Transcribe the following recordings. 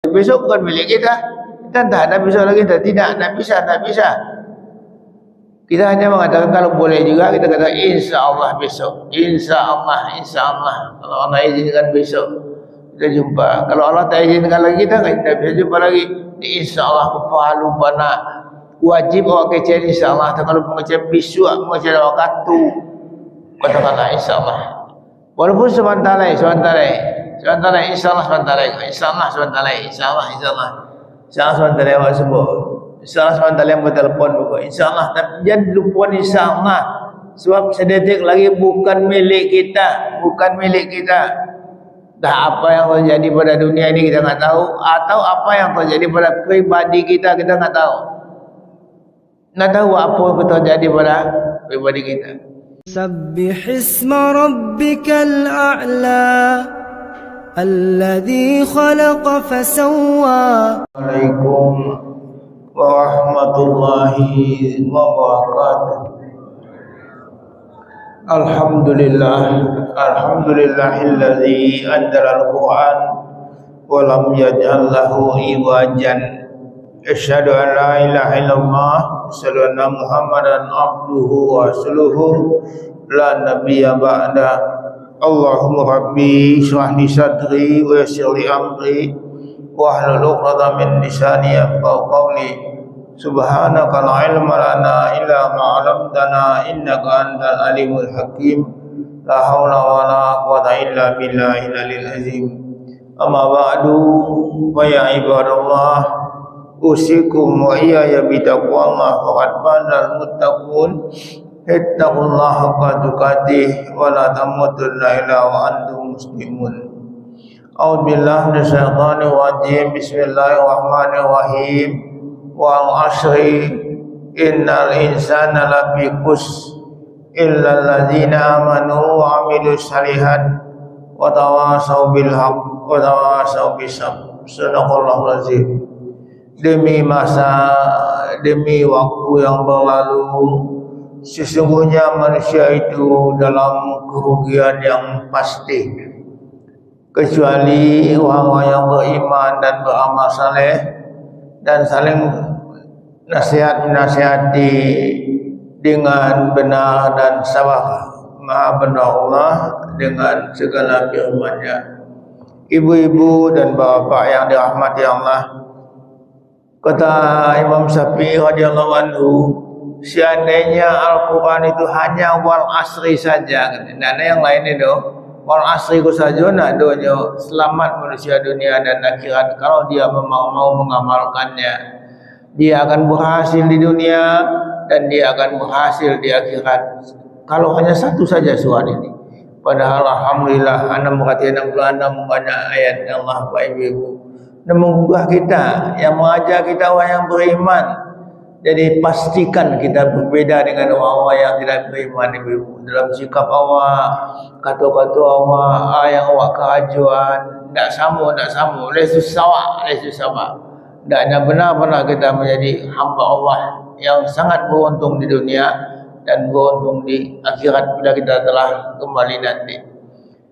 Besok bukan milik kita. Kita tak ada besok lagi, tidak bisa. Kita hanya mengatakan kalau boleh juga kita kata insya Allah besok, insya Allah. Kalau Allah izinkan besok kita jumpa. Kalau Allah tak izinkan lagi kita tidak bisa jumpa lagi. Insya Allah pahalu bana wajib awak kecil insya Allah. Kalau mengecil bisu, mengecil awak katu, katakanlah insya Allah. Walaupun sebentar insya Allah awak sebut. InsyaAllah sebentar yang bertelepon pokok. InsyaAllah, tapi jangan lupa insyaAllah. Sebab sedetik lagi bukan milik kita. Dah apa yang terjadi pada dunia ini kita tak tahu. Atau apa yang terjadi pada pribadi kita tak tahu. Tak tahu apa yang terjadi pada pribadi kita. Sabbih isma rabbikal a'la alladhi khalaqa fasawwa. Assalamualaikum warahmatullahi wabarakatuh. Alhamdulillahilladzi anzala al-Qur'an wa lam yaj'al lahu iwajan. Asyhadu an la ilaha illallah asyhadu anna Muhammadan abduhu wa rasuluhu la nabiyya ba'da. Allahumma rabbi shrah li sadri wa yassir li amri wahlul 'uqdatam min lisani yafqahu qawli. Subhanaka la ilma lana illa ma 'allamtana innaka antal alimul hakim. La haula wala quwwata illa billahil aliyil azim. Amma ba'du, fa ya ibadallah, usikum wa iyaya bitaqwallah faqad fazal muttaqun. Ittaqullaha haqqa tuqatih wa la tamutunna illa wa antum muslimun. A'udzu billahi minasyaitonir rajim. Bismillahirrahmanirrahim. Wal 'ashri innal insana lafi khusr illal ladzina amanu wa 'amilus shalihat wa tawashaw bil haqq wa tawashaw bis sabr. Sadaqallahul azim. Demi waktu yang berlalu, sesungguhnya manusia itu dalam kerugian yang pasti, kecuali orang-orang yang beriman dan beramal saleh dan saling menasihati dengan benar dan sabar. Maha benar Allah dengan segala firman-Nya. Ibu-ibu dan bapak yang dirahmati Allah, kata Imam Syafi'i radhiyallahu anhu, seandainya Al-Quran itu hanya wal asri saja, tidak ada yang lain itu, wal asri itu saja, nak doanya selamat manusia dunia dan akhirat. Kalau dia memang mau mengamalkannya, dia akan berhasil di dunia dan dia akan berhasil di akhirat. Kalau hanya satu saja surat ini, padahal alhamdulillah 66 banyak ayat Allah Bapak Ibu dan menggugah kita, yang mengajar kita orang yang beriman. Jadi pastikan kita berbeda dengan orang-orang yang tidak beriman, ibu-ibu, dalam sikap awak, kata-kata awak, yang awak kerajuan, tak sama, lesus sama. Tidaknya benar-benar kita menjadi hamba Allah yang sangat beruntung di dunia dan beruntung di akhirat bila kita telah kembali nanti.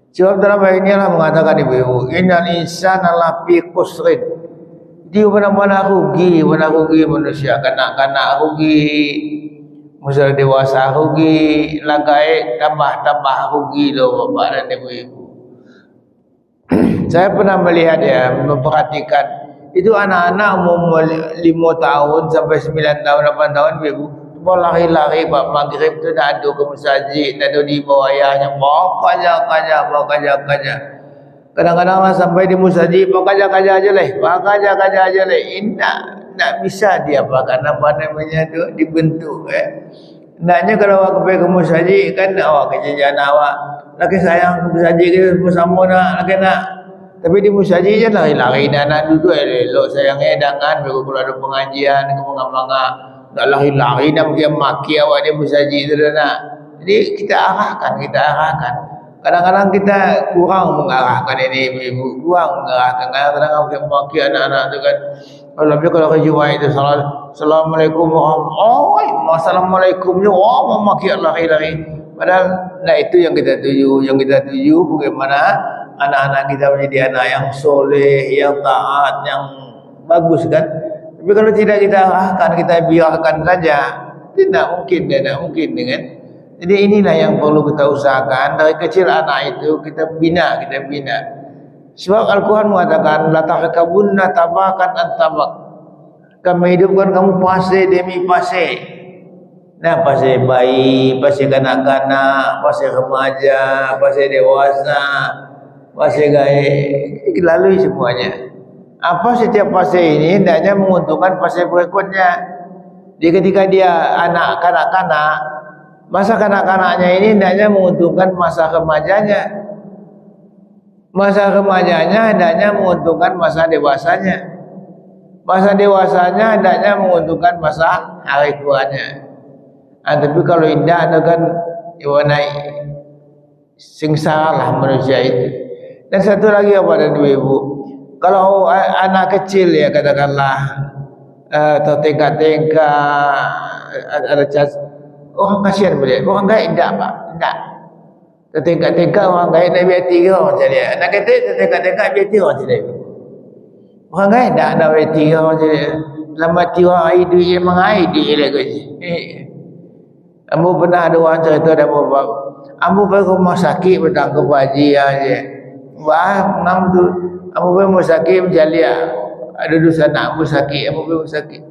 Sebab dalam ayat ini Allah mengatakan, ibu-ibu, innal insana lafi khusrin. Dia benar-benar rugi manusia. Kanak-kanak rugi, musuh dewasa rugi, lagai tambah rugi loh bapak dan ibu-ibu. Saya pernah melihat memperhatikan itu anak-anak umur 5 tahun sampai 9 tahun, 8 tahun ibu, lari-lari bab maghrib tu nak adu ke masjid, nak adu di bawah ayahnya, bawa kaja. Kadang-kadang lah sampai di masjid, bawa kaja aja leh. Tak bisa dia karena apa namanya tu dibentuk. Naknya kalau awak pergi ke masjid kan awak kejajan awak, lagi sayang ke masjid kita bersama nak. Tapi di masjid je lari-lari nak duduk elok sayangnya dangan kalau ada pengajian ke mangga-mangga. Tak lari-lari nak pergi maki awak di masjid tu nak. Jadi kita arahkan. Kadang-kadang kita kurang mengarahkan ini ibu, kadang-kadang pergi maki anak-anak tu kan. Lebih kalau ke Jumat itu Assalamualaikum warahmatullahi wabarakatuh. Assalamualaikumnya maki lari-lari. Padahal itu yang kita tuju bagaimana anak-anak kita menjadi anak yang soleh, yang taat, yang bagus kan. Tapi kalau tidak kita arahkan, kita biarkan saja, tidak mungkin kan. Jadi inilah yang perlu kita usahakan dari kecil anak itu kita bina. Sebab Al-Quran mengatakan la tahkabunna tabakan antabak. Kami hidupkan kamu fase demi fase. Nah, fase bayi, fase kanak-kanak, fase remaja, fase dewasa, fase gaya, lalui semuanya. Apa setiap fase ini hendaknya menguntungkan fase berikutnya. Jadi ketika dia anak kanak-kanak, masa kanak-kanaknya ini hendaknya menguntungkan masa remajanya. Masa remajanya hendaknya menguntungkan masa dewasanya. Masa dewasanya hendaknya menguntungkan masa hari tuanya. Tapi kalau tidak, ada kan naik sengsara lah manusia itu. Dan satu lagi kepada ibu, kalau anak kecil ya katakanlah tertingkat-tingkat ada cas, orang kasihan boleh, orang gaib tidak pak, tidak. Tertingkat-tingkat orang gaib nak biar tiga orang jadi. Anak kecil tertingkat-tingkat biar tiga orang jadi. Orang gaib tak nak biar tiga orang jadi. Lama tiga orang hidup dia mengaid dia lagi. Ambo pernah ada orang cerita dan bapak, ambo pergi rumah sakit petang ke pagi aja. Wah, ngam tu, ambo pergi rumah sakit berjalia. Ada dosa nak ambo sakit, ambo pergi rumah sakit.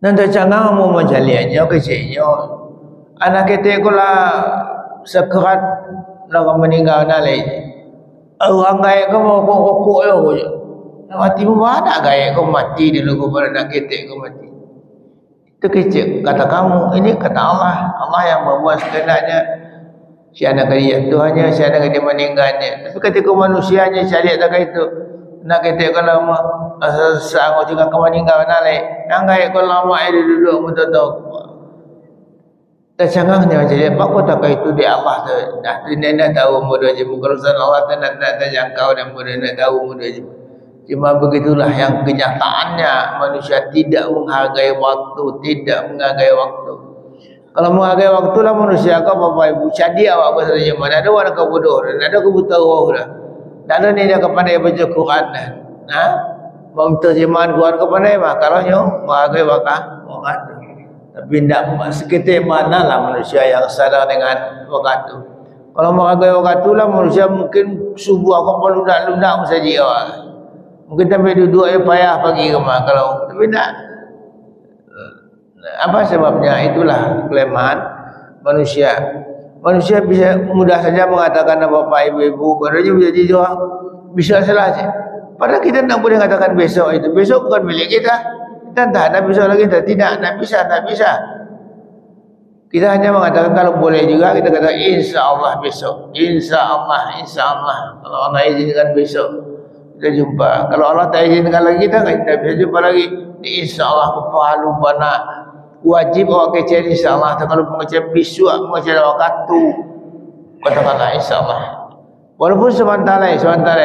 Nanti cangang ambo berjalianya kecilnya. Anak kita kula sekerat nak meninggal nalai. Orang gaya kau mau rokok je. Mati pun ada gaya kau mati dulu kau pada nak kita kau mati. Itu kecil kata kamu, ini kata Allah. Allah yang membuat sekenaknya. Si anak dia Tuhannya, si anak dia meninggalnya. Tapi ketika manusianya syariat tak itu, nak kita kalau sanggup juga kau meninggal nalai. Yang gaya kau lama ada duduk betul-betul. Tercangangnya macam dia, apa tak itu di Allah tu. Dah tu nenek tahu muda je. Kalau Allah tu nak terjangkau dan muda nak tahu muda je. Cuma begitulah yang kenyataannya manusia tidak menghargai waktu, Kalau menghargai waktu lah manusia kau bapak ibu cadi awak apa saja. Mana ada orang kau bodoh, ada kau buta roh dah. Tak ada ni dia kepada baca Quran dah. Terjemahan Quran kepada mah kalau nyo menghargai waktu. Tapi tidak seketika manalah manusia yang sadar dengan waktu. Kalau menghargai waktu lah manusia mungkin subuh aku perlu lunak saja awak. Mungkin sampai duduk aja payah pagi ke mak kalau tapi tak. Apa sebabnya? Itulah kelemahan manusia. Manusia bisa mudah saja mengatakan bapak ibu-ibu, padahal menjadi doa bisa saja. Padahal kita tak boleh katakan besok itu. Besok bukan milik kita. Kita tak ada besok lagi, tidak bisa. Kita hanya mengatakan kalau boleh juga kita kata insya Allah besok. Insya Allah. Kalau Allah izinkan besok kita jumpa. Kalau Allah tak izinkan lagi kita bisa jumpa lagi. Insya Allah kepalu bana wajib awak kecil insya Allah. Kalau mengecil bisu, mengecil waktu katakanlah insya Allah. Walaupun sebentar insya Allah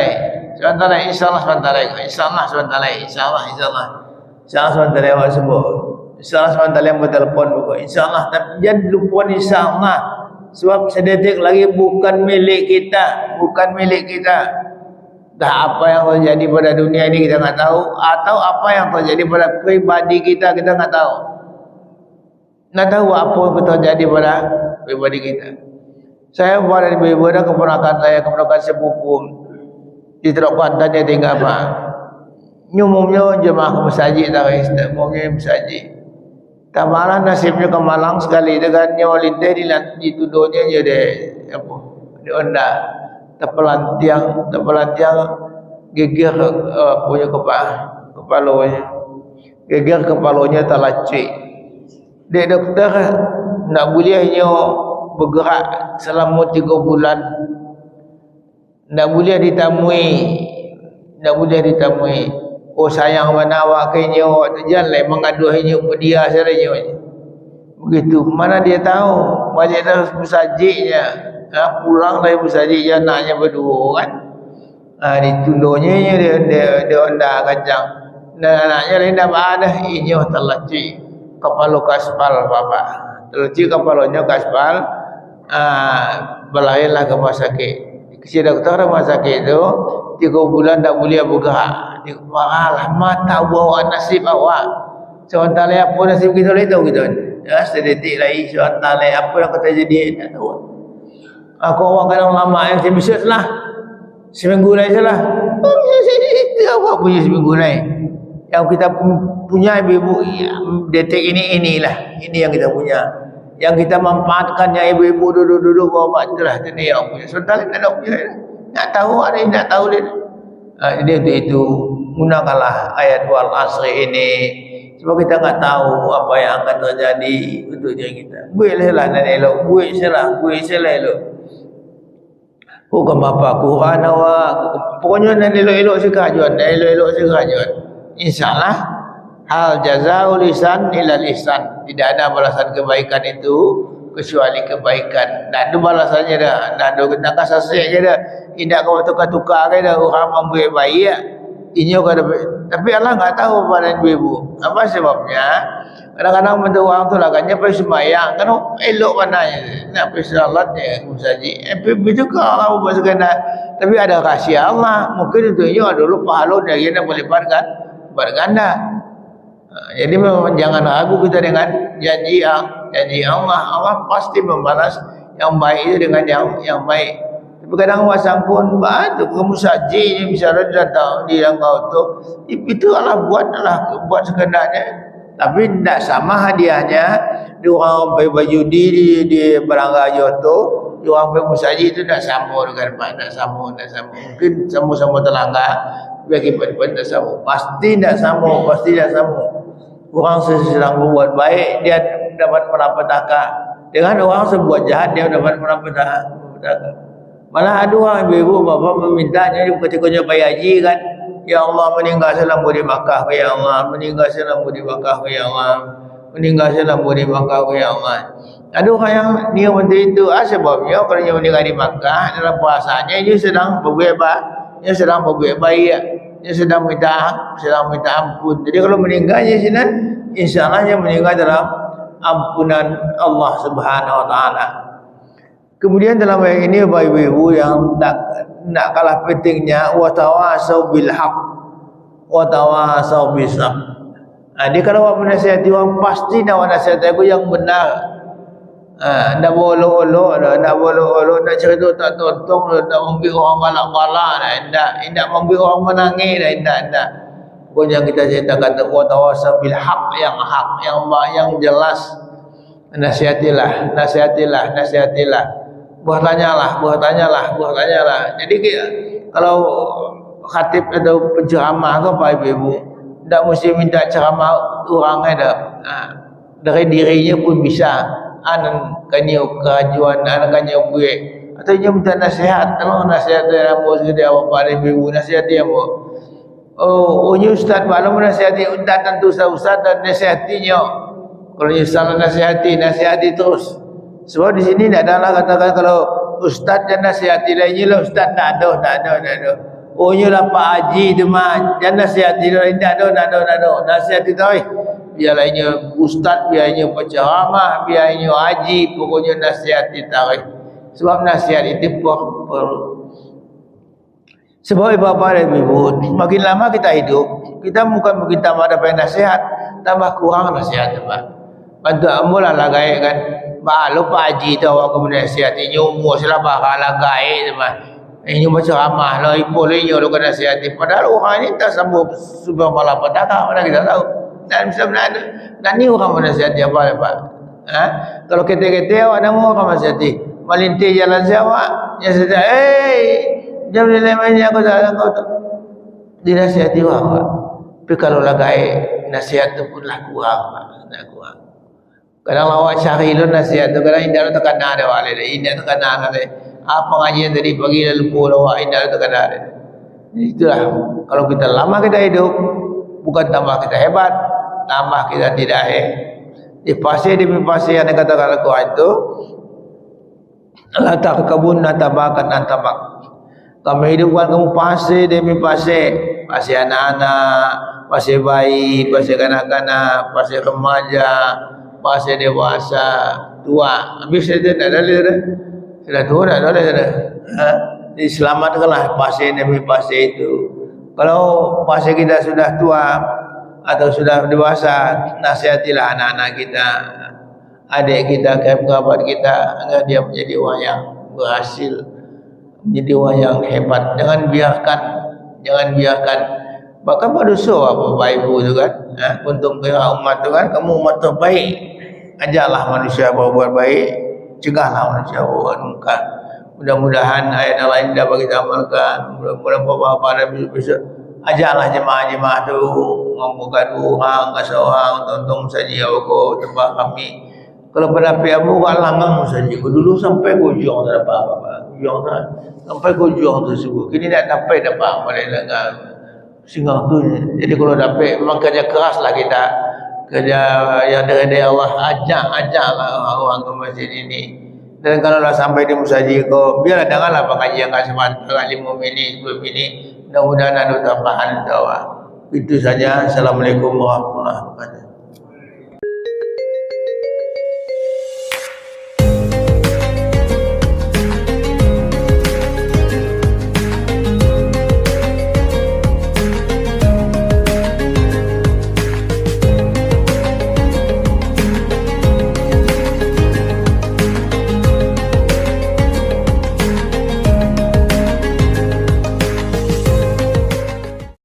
sebentar awak sebut. Insya Allah sebentar yang bertelefon pokok. Insya Allah tapi jangan lupa insya Allah. Sebab sedetik lagi bukan milik kita. Dah apa yang terjadi pada dunia ini kita tak tahu, atau apa yang terjadi pada pribadi kita tak tahu. Tak tahu apa yang terjadi pada pribadi kita. Saya pada ibu-ibu ada keponakan sepupu di Teluk Kuantan dia tinggal apa? Umumnya jemaah masjid tak kata, umumnya masjid. Tak malah nasibnya ke Malang sekali dengan nyawa lintah dituduhnya je dia apa? Di onda. Terpelantiang geger punya kepalanya. Geger kepalanya terlacik. Dia doktor nak bolehnya bergerak selama 3 bulan. Nak boleh ditamui. Oh sayang mana awak kayaknya awak terjalan mengaduhinya ke dia saja. Begitu. Mana dia tahu balik dah bersajiknya. Pulang dari bersajiknya anaknya berdua kan. Ditunduknya dia onda kacang. Dan anaknya lain dah ada inyuh terlacik. Kepala kaspal bapak. Terlacik kepalanya kaspal. Berlahirlah ke rumah sakit. Kecil doktor rumah sakit tu 3 bulan tak boleh bergerak. Dia marah lama tak bawa nasib awak. Seorang talai apa nasib kita boleh tahu kita. Ya, sedetik lagi seorang talai apa yang kata jadi tak tahu. Aku awak kadang lama yang saya bisa salah. Seminggu lagi salah. Itu awak punya seminggu lagi. Yang kita punya ibu-ibu detik inilah. Ini yang kita punya. Yang kita manfaatkan yang ibu-ibu duduk-duduk bawa itulah ini yang punya. Sebentar tak ada punya. Nak tahu ada yang nak tahu dia. Jadi untuk itu gunakanlah ayat wal asri ini sebab kita enggak tahu apa yang akan terjadi untuk diri kita. Buatlah nak elok, buat salah elok. Bukan apa Quran awak. Pokoknya nak elok-elok sekalian, elok-elok sekalian. Insyaallah hal jazaa'ul lisan ila lisan. Tidak ada balasan kebaikan itu kecuali kebaikan. Tak ada balasannya dah. Tak ada kena kasasik je dah. Tidak kau tukar-tukar ke dah orang membuat baik. Inyo kada tapi Allah enggak tahu pada ibu. Apa sebabnya? Kadang-kadang benda orang tu lah kan pergi sembahyang kan elok pandanya. Nak pergi salatnya musaji. Begitu ke Allah buat sekadar. Tapi ada rahsia Allah. Mungkin untuk inyo dulu pahala dia nak boleh berganda. Jadi memang jangan ragu kita dengan janji Allah. Allah pasti membalas yang baik itu dengan yang baik. Tapi kadang wasang pun batu kamu saji ni misalnya datang di langkau tu itu Allah buat sekedarnya. Tapi tidak sama hadiahnya di orang pakai baju di Baranggajo tu, di orang pakai musaji itu tidak sama dengan tak sama. Mungkin sama-sama telangga bagi pun tak sama. Pasti tidak sama. Orang sedang berbuat baik dia dapat malapetaka. Dengan orang sebuat jahat dia dapat malapetaka. Malah ada orang ibu bapa memintanya ketika bayar haji kan, ya Allah meninggal selamu di Makkah ya Allah, meninggal selamu di Makkah ya Allah, meninggal selamu di Makkah ya Allah. Ada orang yang dia macam itu sebabnya kalau dia meninggal di Makkah dalam puasanya dia sedang berbuat baik, dia sedang minta ampun. Jadi kalau meninggalnya sini insya-Allah dia meninggal dalam ampunan Allah Subhanahu wa taala. Kemudian dalam ayat ini Bapak Ibu yang nak kalah pentingnya wa tawasau bil haq wa tawasau bis sabr. Dia kalau awak menasihati orang pasti nak nasihat aku yang benar. Nak bolok-olok nak cerita tak tonton nak membuat orang galak-galak nak membuat orang menangis dah. Pokoknya kita cerita kata wa tawasau bil haq yang jelas. Nasihatilah. Buat tanyalah. Jadi kalau khatib atau penceramah ke apa ibu, tidak mesti minta ceramah orang ada. Dari dirinya pun bisa. Anak kanyo kerajuan, anak kanyo buat. Atau dia minta nasihat. Kalau nasihat dia apa sedia apa ibu nasihat dia apa. Oh, ustaz malam nasihati ustaz tentu ustaz dan nasihatinya. Kalau salah nasihati terus. Sebab di sini tidak adalah katakan kalau ustaz dan nasihati lainnya lah ustaz tak ada. Oh nyolah Pak Haji tu mah dan nasihati lain tak ada. Nasihati tu biar lainnya ustaz, biarnya penceramah, biarnya haji, pokoknya nasihati tarikh. Sebab nasihat itu perlu. Sebab bapak dan ibu, makin lama kita hidup, kita bukan begitu tambah dapat nasihat, tambah kurang nasihat Pak. Bantu amulah lah gaya kan. Malu Pak Haji tu awak kemudian nasihati umur selama kalah gaya tu mah. Ini macam ramah lah ipolnya lu kena nasihati. Padahal orang ini tak sambung subang malapetaka, mana kita tahu. Dan bisa benar. Dan ni orang menasihati apa Pak? Kalau kete-kete awak nama orang nasihati. Melintir jalan siapa? Yang sedang jam nilai mainnya aku tak tahu. Dinasihati awak. Tapi kalau lagai nasihat tu pun lah kurang Pak. Kadang awak cari lu nasihat tu kadang indah tu kan ada wale dah. Indah tu kan ada. Apa pengajian tadi pagi dah lupa awak indah tu kan ada. Itulah kalau kita lama kita hidup bukan tambah kita hebat, tambah kita tidak di pasir demi pasir yang dikatakan Al-Quran itu la takabun natabakan antabak. Kamu hidupkan kamu pasir demi pasir, pasir anak-anak, pasir bayi, pasir kanak-kanak, pasir remaja, pasir dewasa, tua. Habis itu tak ada dah. Sudah tua dah ada dah. diselamatkanlah pasir demi pasir itu. Kalau pasir kita sudah tua atau sudah dewasa, nasihatilah anak-anak kita, adik kita, kerabat kita, agar dia menjadi orang yang berhasil, menjadi orang yang hebat. Jangan biarkan. Bahkan pada dosa Bapak Ibu tu kan, untuk kira umat tu kan, kamu umat terbaik. Ajarlah manusia berbuat baik, cegahlah manusia berbuat mungkar. Mudah-mudahan ayat yang lain dapat kita amalkan. Mudah-mudahan Bapak dan besok ajarlah jemaah-jemaah tu membuka doa seorang tonton saja aku tempat kami. Kalau pada pihak bukan langang saja. Dulu sampai hujung tak dapat apa-apa. Hujung tak sampai hujung tersebut. Kini tak dapat pada negara singgah tu. Jadi kalau dapat memang kerja keraslah kita. Kerja yang dari Allah, ajaklah orang ke masjid ini. Dan kalau dah sampai di musajid kau, biarlah dengarlah pengajian kat sementara 5 minit, 10 minit. Mudah-mudahan ada tambahan doa. Itu saja. Assalamualaikum warahmatullahi wabarakatuh.